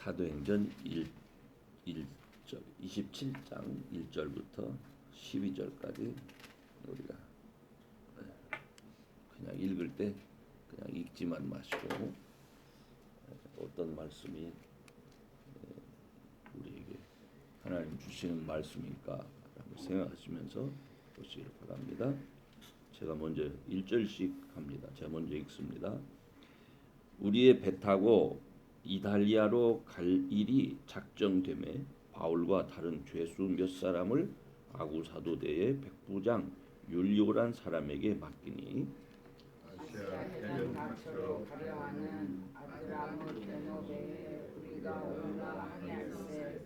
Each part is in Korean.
사도행전 27장 1절부터 12절까지 우리가 그냥 읽을 때 그냥 읽지만 마시고 어떤 말씀이 우리에게 하나님 주시는 말씀일까 생각하시면서 보시기를 바랍니다. 제가 먼저 1절씩 합니다. 제가 먼저 읽습니다. 우리의 배 타고 이달리아로 갈 일이 작정되매 바울과 다른 죄수 몇 사람을 아구 사도대의 백부장 율리오란 사람에게 맡기니 아시아에는 각처로 가려 하는 아드라무 베노베에 우리가 올라 항해할세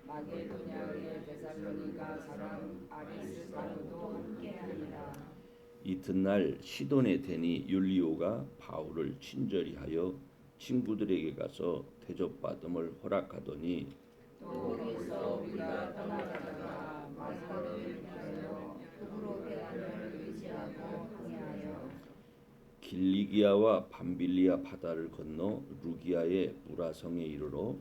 마게도냐의 데살로니가 사람 아리스다고도 함께하니라. 이튿날 시돈에 대니 율리오가 바울을 친절히 하여 친구들에게 가서 대접받음을 허락하더니 또 거기서 우리가 떠나가다가 마사를 피하여 프로베아를 의지하고 항해하여 길리기아와 밤빌리아 바다를 건너 루기아의 무라성에 이르러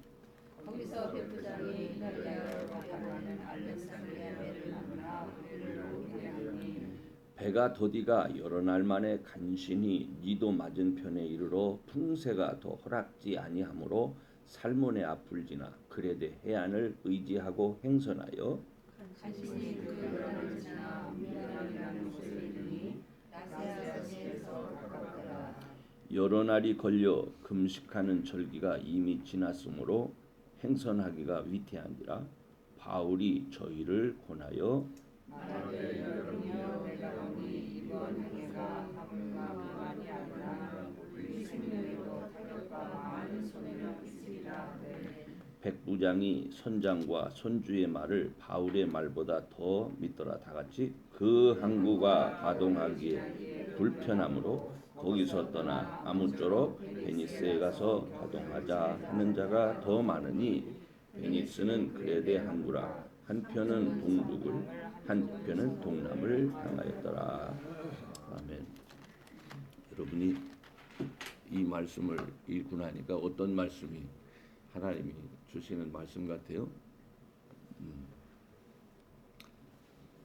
거기서 백부장이 이달리아로 가는 알렉산드리아 배를 만나 우리를 오게 하니 배가 더디가 여러 날 만에 간신히 니도 맞은편에 이르러 풍세가 더 허락지 아니하므로 살몬의 앞을 지나 그레데 해안을 의지하고 행선하여 간신히 그 요단을 지나 밀라이라는 곳에 이르니 다시아시에서 가깝더라. 여러 날이 걸려 금식하는 절기가 이미 지났으므로 행선하기가 위태한지라 바울이 저희를 권하여 만일 여러분이여 내가 보니 이번 항해가 바쁨과 비만이 아니라 우리 생명에도 타격과 많은 손해를 끼치리라 하되 백부장이 선장과 선주의 말을 바울의 말보다 더 믿더라. 다같이 그 항구가 가동하기에 불편하므로 거기서 떠나 아무쪼록 베니스에 가서 가동하자 하는 자가 더 많으니 베니스는 그레데 항구라 한편은 동북을 한편은 동남을 향하였더라. 아멘. 여러분이 이 말씀을 읽고 나니까 어떤 말씀이 하나님이 주시는 말씀 같아요?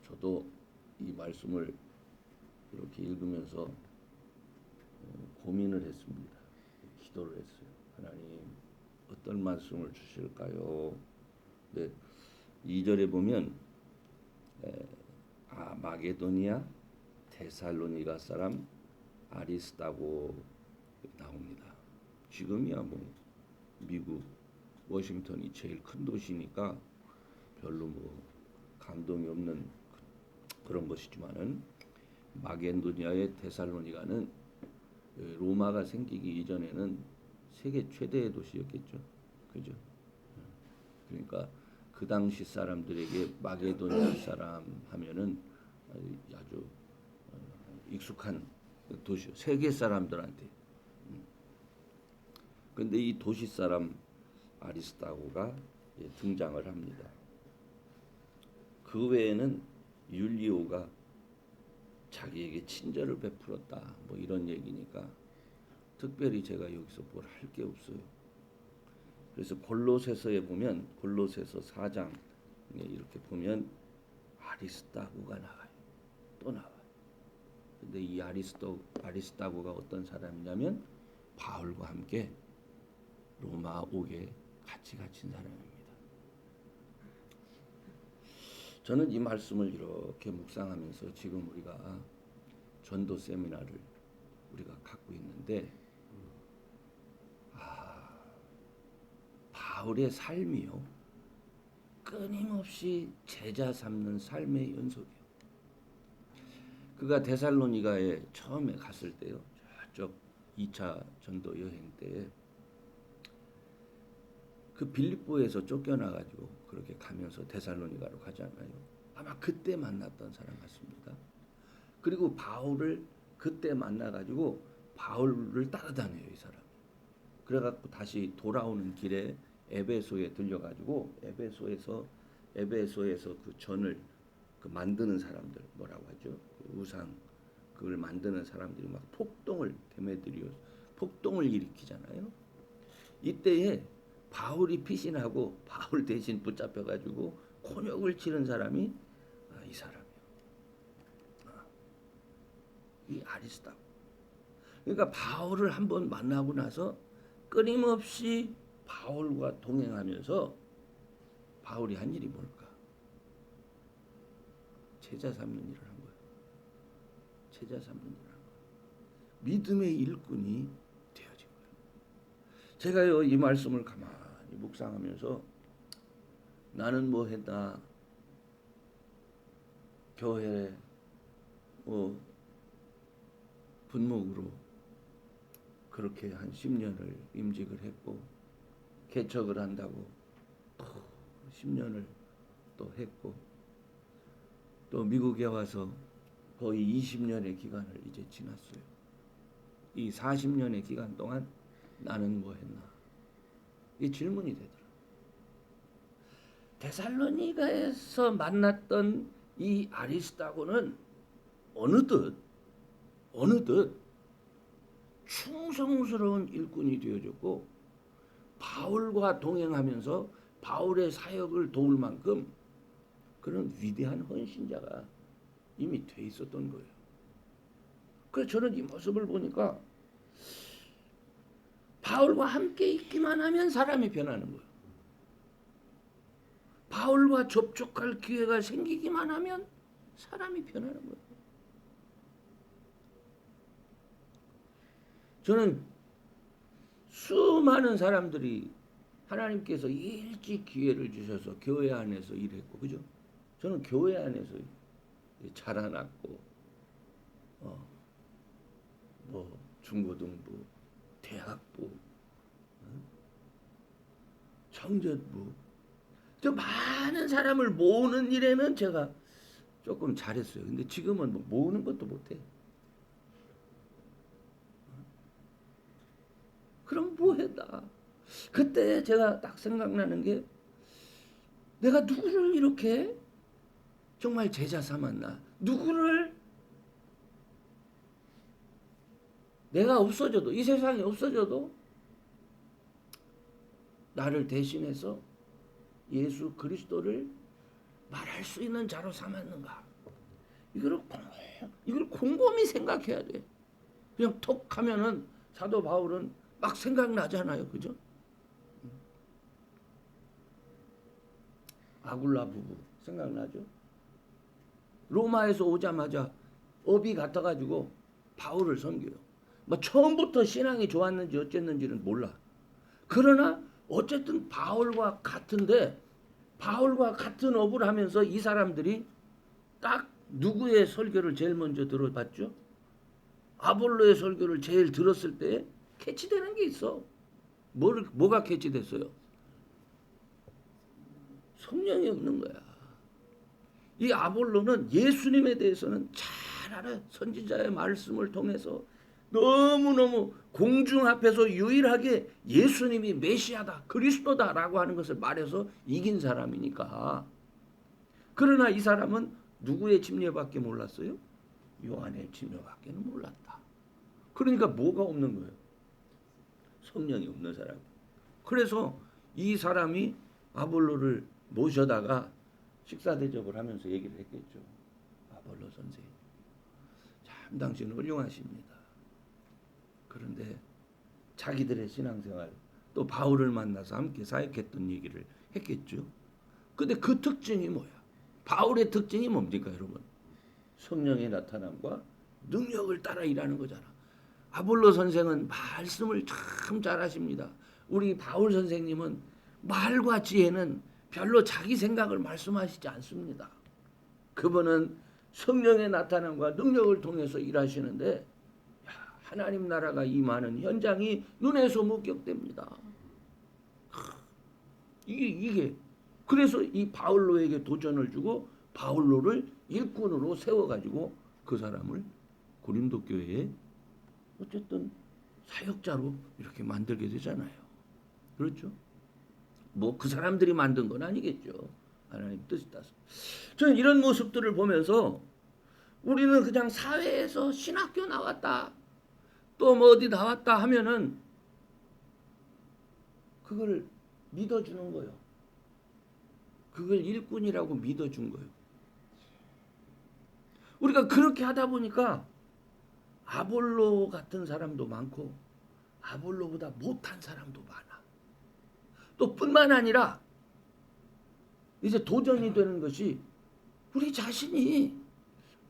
저도 이 말씀을 이렇게 읽으면서 고민을 했습니다. 기도를 했어요. 하나님 어떤 말씀을 주실까요? 네, 2절에 보면 마게도니아 데살로니가 사람 아리스다고 나옵니다. 지금이야 뭐 미국 워싱턴이 제일 큰 도시니까 별로 뭐 감동이 없는 그런 것이지만은 마게도니아의 데살로니가는 로마가 생기기 이전에는 세계 최대의 도시였겠죠. 그죠? 그러니까 그 당시 사람들에게 마게도니아 사람 하면은 아주 익숙한 도시, 세계 사람들한테. 그런데 이 도시 사람 아리스다고가 등장을 합니다. 그 외에는 율리오가 자기에게 친절을 베풀었다. 뭐 이런 얘기니까 특별히 제가 여기서 뭘 할 게 없어요. 그래서 골로새서에 보면 골로새서 4장에 이렇게 보면 아리스다고가 나와요. 또 나와요. 근데 이 아리스다고가 어떤 사람이냐면 바울과 함께 로마 옥에 같이 갇힌 사람입니다. 저는 이 말씀을 이렇게 묵상하면서 지금 우리가 전도 세미나를 우리가 갖고 있는데 바울의 삶이요 끊임없이 제자 삼는 삶의 연속이에요. 그가 데살로니가에 처음에 갔을 때요 저쪽 2차 전도 여행 때에 그 빌립보에서 쫓겨나가지고 그렇게 가면서 데살로니가로 가잖아요. 아마 그때 만났던 사람 같습니다. 그리고 바울을 그때 만나가지고 바울을 따라다녀요 이 사람. 그래갖고 다시 돌아오는 길에 에베소에 들려가지고 에베소에서 그 전을 그 만드는 사람들 뭐라고 하죠? 그 우상 그걸 만드는 사람들이 막 폭동을 일으키잖아요. 이때에 바울이 피신하고 바울 대신 붙잡혀가지고 곤욕을 치른 사람이 이 사람이에요. 이 아리스다고. 그러니까 바울을 한번 만나고 나서 끊임없이 바울과 동행하면서 바울이 한 일이 뭘까? 제자 삼는 일을 한 거예요. 제자 삼는 일을 한 거예요. 믿음의 일꾼이 되어진 거예요. 제가요 이 말씀을 가만히 묵상하면서 나는 뭐 했다. 교회 분목으로 그렇게 한 10년을 임직을 했고 개척을 한다고 또 10년을 또 했고 또 미국에 와서 거의 20년의 기간을 이제 지났어요. 이 40년의 기간 동안 나는 뭐 했나? 이 질문이 되더라. 데살로니가에서 만났던 이 아리스다고는 어느덧 충성스러운 일꾼이 되어졌고 바울과 동행하면서 바울의 사역을 도울 만큼 그런 위대한 헌신자가 이미 돼 있었던 거예요. 그래서 저는 이 모습을 보니까 바울과 함께 있기만 하면 사람이 변하는 거예요. 바울과 접촉할 기회가 생기기만 하면 사람이 변하는 거예요. 저는 수많은 사람들이 하나님께서 일찍 기회를 주셔서 교회 안에서 일했고, 그죠? 저는 교회 안에서 자라났고, 뭐 중고등부, 대학부, 청년부, 저 많은 사람을 모으는 일에는 제가 조금 잘했어요. 근데 지금은 뭐 모으는 것도 못해. 그럼 뭐 했다. 그때 제가 딱 생각나는 게 내가 누구를 이렇게 정말 제자 삼았나? 누구를 내가 없어져도 이 세상에 없어져도 나를 대신해서 예수 그리스도를 말할 수 있는 자로 삼았는가? 이걸 곰곰이 생각해야 돼. 그냥 톡 하면은 사도 바울은 막 생각나잖아요. 그죠? 아굴라 부부 생각나죠? 로마에서 오자마자 업이 같아가지고 바울을 섬겨요. 뭐 처음부터 신앙이 좋았는지 어쨌는지는 몰라. 그러나 어쨌든 바울과 같은데 바울과 같은 업을 하면서 이 사람들이 딱 누구의 설교를 제일 먼저 들어봤죠? 아볼로의 설교를 제일 들었을 때 캐치되는 게 있어. 뭐가 캐치됐어요? 성령이 없는 거야. 이 아볼로는 예수님에 대해서는 잘 알아요. 선지자의 말씀을 통해서 너무너무 공중 앞에서 유일하게 예수님이 메시아다, 그리스도다라고 하는 것을 말해서 이긴 사람이니까. 그러나 이 사람은 누구의 침례밖에 몰랐어요? 요한의 침례밖에는 몰랐다. 그러니까 뭐가 없는 거예요? 성령이 없는 사람. 그래서 이 사람이 아볼로를 모셔다가 식사 대접을 하면서 얘기를 했겠죠. 아볼로 선생님, 참 당신은 훌륭하십니다. 그런데 자기들의 신앙생활 또 바울을 만나서 함께 사역했던 얘기를 했겠죠. 근데 그 특징이 뭐야? 바울의 특징이 뭡니까, 여러분? 성령의 나타남과 능력을 따라 일하는 거잖아. 아볼로 선생은 말씀을 참 잘하십니다. 우리 바울 선생님은 말과 지혜는 별로 자기 생각을 말씀하시지 않습니다. 그분은 성령의 나타남과 능력을 통해서 일하시는데 하나님 나라가 임하는 현장이 눈에서 목격됩니다. 이게 그래서 이 바울로에게 도전을 주고 바울로를 일꾼으로 세워가지고 그 사람을 고린도 교회에 어쨌든 사역자로 이렇게 만들게 되잖아요. 그렇죠? 뭐 그 사람들이 만든 건 아니겠죠. 하나님 뜻이 따서. 저는 이런 모습들을 보면서 우리는 그냥 사회에서 신학교 나왔다, 또 뭐 어디 나왔다 하면은 그걸 믿어주는 거예요. 그걸 일꾼이라고 믿어준 거예요. 우리가 그렇게 하다 보니까 아볼로 같은 사람도 많고 아볼로보다 못한 사람도 많아. 또 뿐만 아니라 이제 도전이 되는 것이 우리 자신이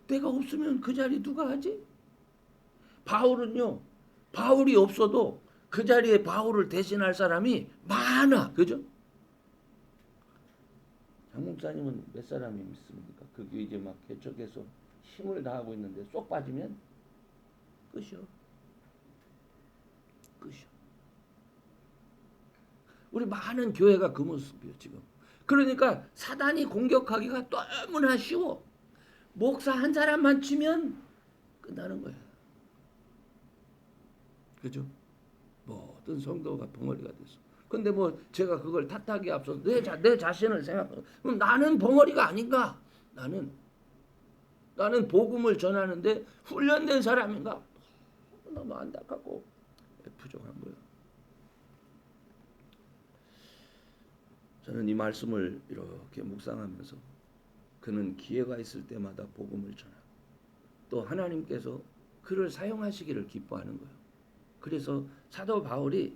내가 없으면 그 자리 누가 하지? 바울은요. 바울이 없어도 그 자리에 바울을 대신할 사람이 많아. 그죠? 장 목사님은 몇 사람이 믿습니까? 그게 이제 막 개척해서 힘을 다하고 있는데 쏙 빠지면 끝이요. 끝이요. 우리 많은 교회가 그 모습이에요 지금. 그러니까 사단이 공격하기가 너무나 쉬워. 목사 한 사람만 치면 끝나는 거야. 그죠? 모든 성도가 벙어리가 됐어. 근데 뭐 제가 그걸 탓하기에 앞서서 내 자신을 생각하고 그럼 나는 벙어리가 아닌가? 나는 복음을 전하는데 훈련된 사람인가? 너무 안타깝고 부족한 거예요. 저는 이 말씀을 이렇게 묵상하면서 그는 기회가 있을 때마다 복음을 전하고 또 하나님께서 그를 사용하시기를 기뻐하는 거예요. 그래서 사도 바울이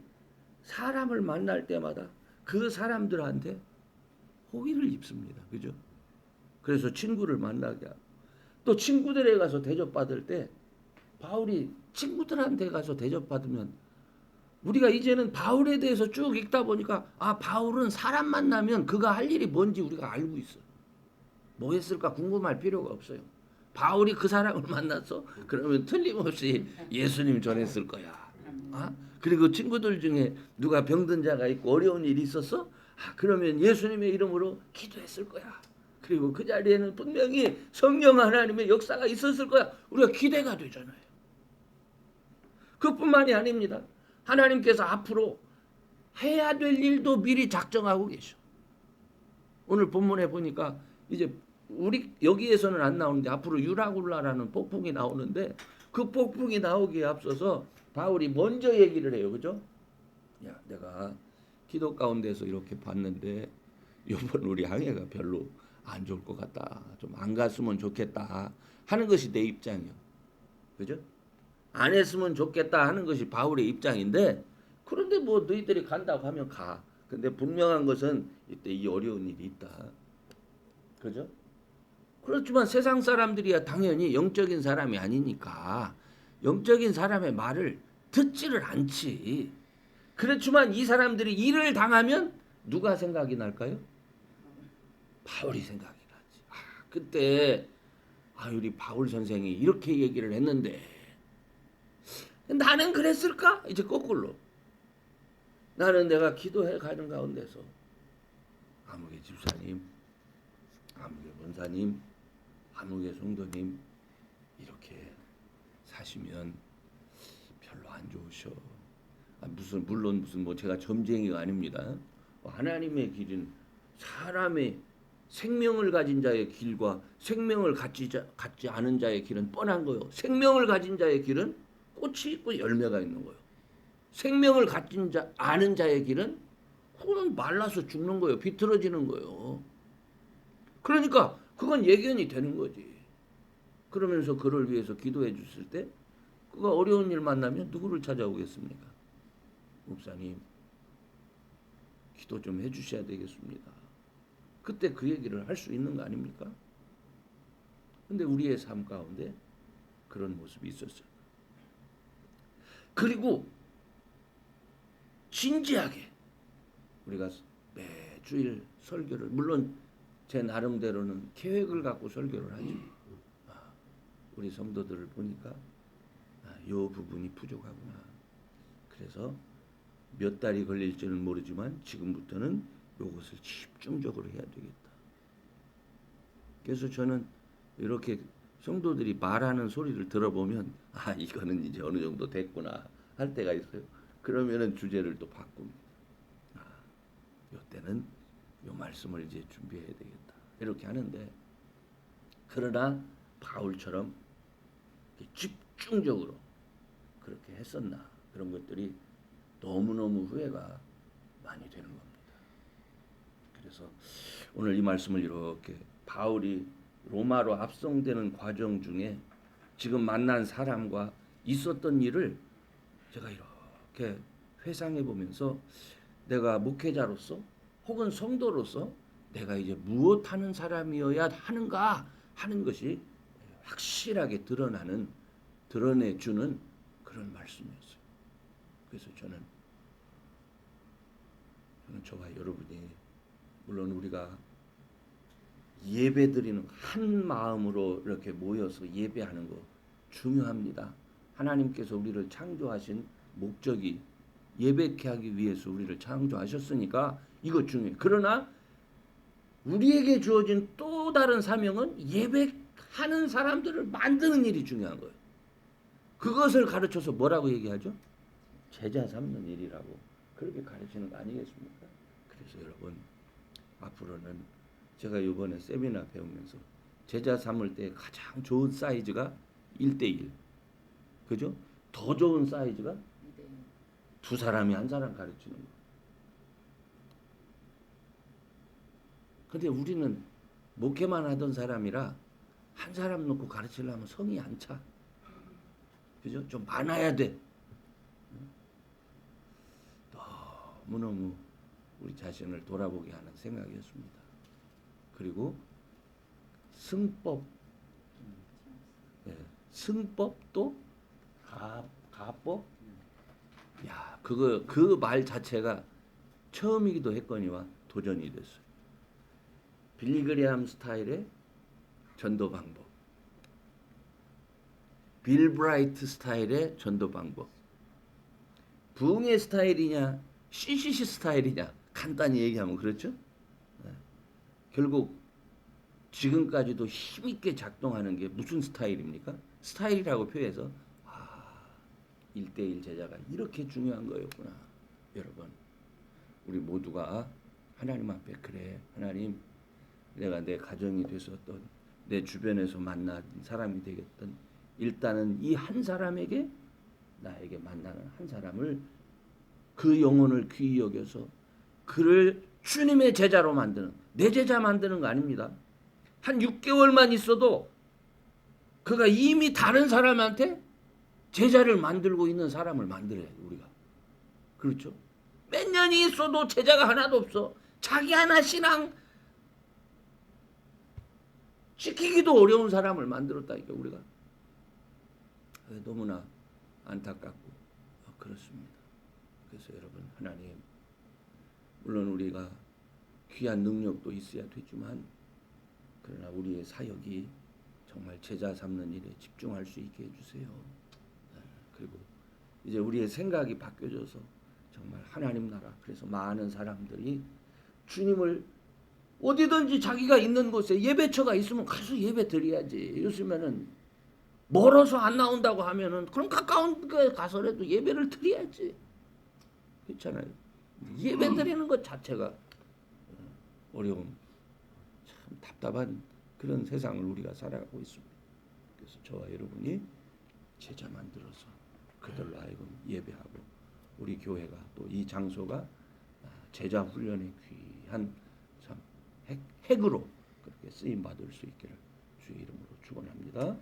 사람을 만날 때마다 그 사람들한테 호의를 입습니다. 그죠? 그래서 친구를 만나게 하고 또 친구들에 가서 대접받을 때 바울이 친구들한테 가서 대접받으면 우리가 이제는 바울에 대해서 쭉 읽다 보니까 바울은 사람 만나면 그가 할 일이 뭔지 우리가 알고 있어. 뭐 했을까 궁금할 필요가 없어요. 바울이 그 사람을 만났어? 그러면 틀림없이 예수님 전했을 거야. 그리고 친구들 중에 누가 병든 자가 있고 어려운 일이 있었어? 그러면 예수님의 이름으로 기도했을 거야. 그리고 그 자리에는 분명히 성령 하나님의 역사가 있었을 거야. 우리가 기대가 되잖아요. 그뿐만이 아닙니다. 하나님께서 앞으로 해야 될 일도 미리 작정하고 계셔. 오늘 본문에 보니까 이제 우리 여기에서는 안 나오는데 앞으로 유라굴라라는 폭풍이 나오는데 그 폭풍이 나오기에 앞서서 바울이 먼저 얘기를 해요. 그죠? 야, 내가 기도 가운데서 이렇게 봤는데 이번 우리 항해가 별로 안 좋을 것 같다. 좀 안 갔으면 좋겠다 하는 것이 내 입장이요. 그죠? 안 했으면 좋겠다 하는 것이 바울의 입장인데 그런데 뭐 너희들이 간다고 하면 가. 근데 분명한 것은 이때 이 어려운 일이 있다. 그죠? 그렇지만 세상 사람들이야 당연히 영적인 사람이 아니니까 영적인 사람의 말을 듣지를 않지. 그렇지만 이 사람들이 일을 당하면 누가 생각이 날까요? 바울이 생각이 나지. 그때 우리 바울 선생이 이렇게 얘기를 했는데 나는 그랬을까? 이제 거꾸로. 나는 내가 기도해 가는 가운데서 아무개 집사님, 아무개 권사님, 아무개 성도님 이렇게 사시면 별로 안 좋으셔. 물론 뭐 제가 점쟁이가 아닙니다. 하나님의 길은 사람의 생명을 가진 자의 길과 생명을 갖지 않은 자의 길은 뻔한 거요. 생명을 가진 자의 길은 꽃이 있고 열매가 있는 거예요. 생명을 가진 아는 자의 길은 그건 말라서 죽는 거예요. 비틀어지는 거예요. 그러니까 그건 예견이 되는 거지. 그러면서 그를 위해서 기도해 주실 때 그가 어려운 일 만나면 누구를 찾아오겠습니까? 목사님 기도 좀 해주셔야 되겠습니다. 그때 그 얘기를 할 수 있는 거 아닙니까? 근데 우리의 삶 가운데 그런 모습이 있었어요. 그리고 진지하게 우리가 매주일 설교를 물론 제 나름대로는 계획을 갖고 설교를 하죠. 우리 성도들을 보니까 요 부분이 부족하구나. 그래서 몇 달이 걸릴지는 모르지만 지금부터는 요것을 집중적으로 해야 되겠다. 그래서 저는 이렇게 성도들이 말하는 소리를 들어보면 이거는 이제 어느 정도 됐구나 할 때가 있어요. 그러면은 주제를 또 바꿉니다. 요때는 요 말씀을 이제 준비해야 되겠다. 이렇게 하는데 그러나 바울처럼 집중적으로 그렇게 했었나 그런 것들이 너무너무 후회가 많이 되는 겁니다. 그래서 오늘 이 말씀을 이렇게 바울이 로마로 압송되는 과정 중에 지금 만난 사람과 있었던 일을 제가 이렇게 회상해 보면서 내가 목회자로서 혹은 성도로서 내가 이제 무엇하는 사람이어야 하는가 하는 것이 확실하게 드러내주는 그런 말씀이었어요. 그래서 저는 저와 여러분이 물론 우리가 예배드리는 한 마음으로 이렇게 모여서 예배하는 거 중요합니다. 하나님께서 우리를 창조하신 목적이 예배케 하기 위해서 우리를 창조하셨으니까 이거 중요해요. 그러나 우리에게 주어진 또 다른 사명은 예배하는 사람들을 만드는 일이 중요한 거예요. 그것을 가르쳐서 뭐라고 얘기하죠? 제자 삼는 일이라고 그렇게 가르치는 거 아니겠습니까? 그래서 여러분 앞으로는 제가 이번에 세미나 배우면서 제자 삼을 때 가장 좋은 사이즈가 1대1. 그죠? 더 좋은 사이즈가 두 사람이 한 사람 가르치는 거. 근데 우리는 목회만 하던 사람이라 한 사람 놓고 가르치려면 성이 안 차. 그죠? 좀 많아야 돼. 너무너무 우리 자신을 돌아보게 하는 생각이었습니다. 그리고 승법, 승법도 가법, 야 그거 그 말 자체가 처음이기도 했거니와 도전이 됐어요. 빌리그레함 스타일의 전도 방법, 빌 브라이트 스타일의 전도 방법, 부흥의 스타일이냐, CCC 스타일이냐, 간단히 얘기하면 그렇죠. 결국 지금까지도 힘있게 작동하는 게 무슨 스타일입니까? 스타일이라고 표해서 1대1 제자가 이렇게 중요한 거였구나. 여러분 우리 모두가 하나님 앞에 그래 하나님 내가 내 가정이 됐었던 내 주변에서 만난 사람이 되겠던 일단은 이 한 사람에게 나에게 만나는 한 사람을 그 영혼을 귀히 여겨서 그를 주님의 제자로 만드는 내 제자 만드는 거 아닙니다. 한 6개월만 있어도 그가 이미 다른 사람한테 제자를 만들고 있는 사람을 만들어야 돼 우리가. 그렇죠? 몇 년이 있어도 제자가 하나도 없어. 자기 하나 신앙 지키기도 어려운 사람을 만들었다니까 우리가. 너무나 안타깝고 그렇습니다. 그래서 여러분 하나님 물론 우리가 귀한 능력도 있어야 되지만 그러나 우리의 사역이 정말 제자 삼는 일에 집중할 수 있게 해주세요. 그리고 이제 우리의 생각이 바뀌어져서 정말 하나님 나라 그래서 많은 사람들이 주님을 어디든지 자기가 있는 곳에 예배처가 있으면 가서 예배 드려야지. 요즘에는 멀어서 안 나온다고 하면은 그럼 가까운 데 가서라도 예배를 드려야지. 그렇잖아요. 예배 드리는 것 자체가 어려운 참 답답한 그런 세상을 우리가 살아가고 있습니다. 그래서 저와 여러분이 제자 만들어서 그들로 하여금 예배하고 우리 교회가 또 이 장소가 제자 훈련의 귀한 참 핵으로 그렇게 쓰임 받을 수 있기를 주의 이름으로 축원합니다.